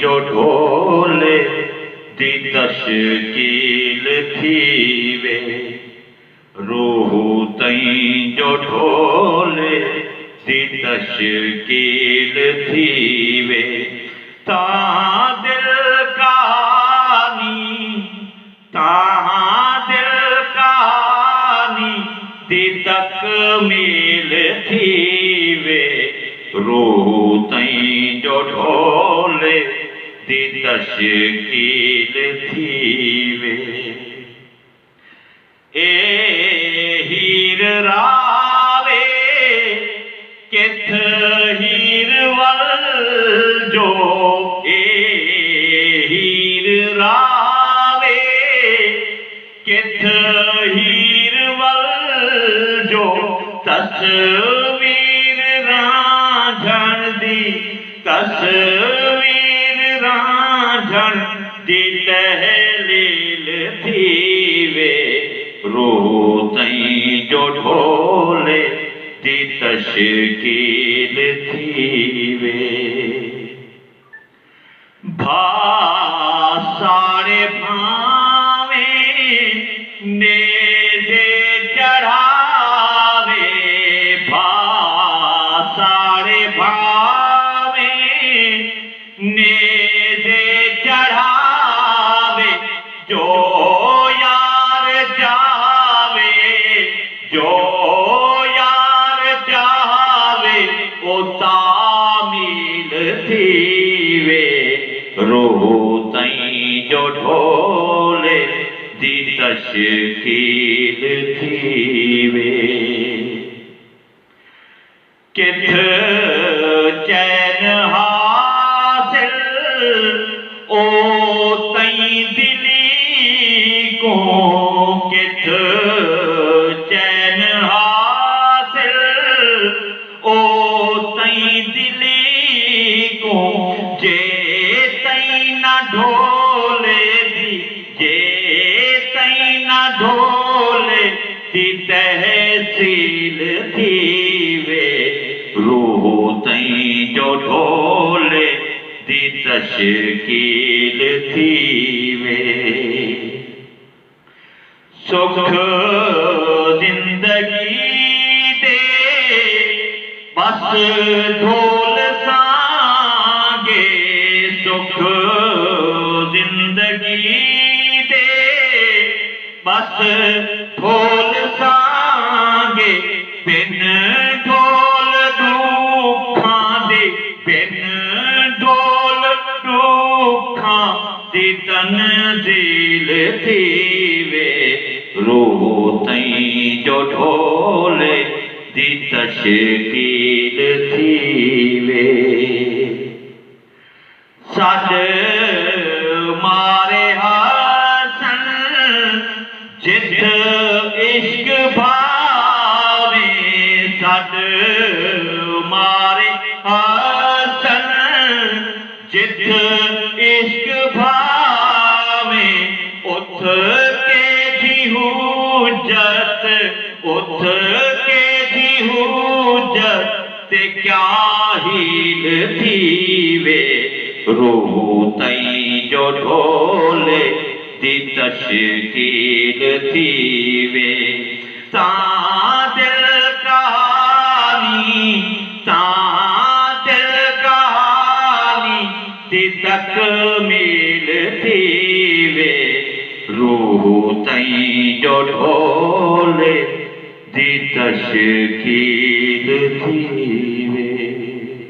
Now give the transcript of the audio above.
जो ढोले दी तश्कील थीवे, रूह तई जो ढोले दी तश्कील थीवे। ता दिल कहानी दी तकमील थीवे, रूह तई जो ढोले दी तश्कील थीवे। ए हीर रावे किथ हीर वल जो, ए हीर रावे किथ हीर वल जो, तस्वीर रांझण दी, तस्वीर रांझण दी तहलील थीवे, रूह तई जो ढोले दी तश्कील थीवे। भा साड़े भावे नेज़े चढ़ावे, भा साड़े भावे नेज़े चढ़ावे, जो यार जावे, जो यार जावे ओ तामील थीवे, रूह तई जो ढोले दी तश्कील थीवे। किथ चैन हासिल ओ तई दिली को, किथ चैन हासिल ओ तई दिली को, जे तई ना ढोले दी, जे तई ना ढोले दी तहसील थीवे, रूह तई जो ढोले दी तश्कील थीवे। सुख जिंदगी दे बस ढोल सांगे, सुख जिंदगी दे बस ढोल सांगे, बिन ढोल दुखां दे, बिन ढोल दुखां दी तंजील थीवे, रूह तई जो ढोले दी तश्कील थीवे। सद मारे हसन जिथ इश्क भावे, सद मारे हसन जिथ इश्क भावे, उथ के थी हुज्जत, उथ के थी हुज्जत ते क्या हील थीवे, रूह तई जो ढोले दी तश्कील थीवे। ता दिल कहानी, ता दिल कहानी दी तकमील थीवे, रूह तई जो ढोले दी तश्कील थीवे।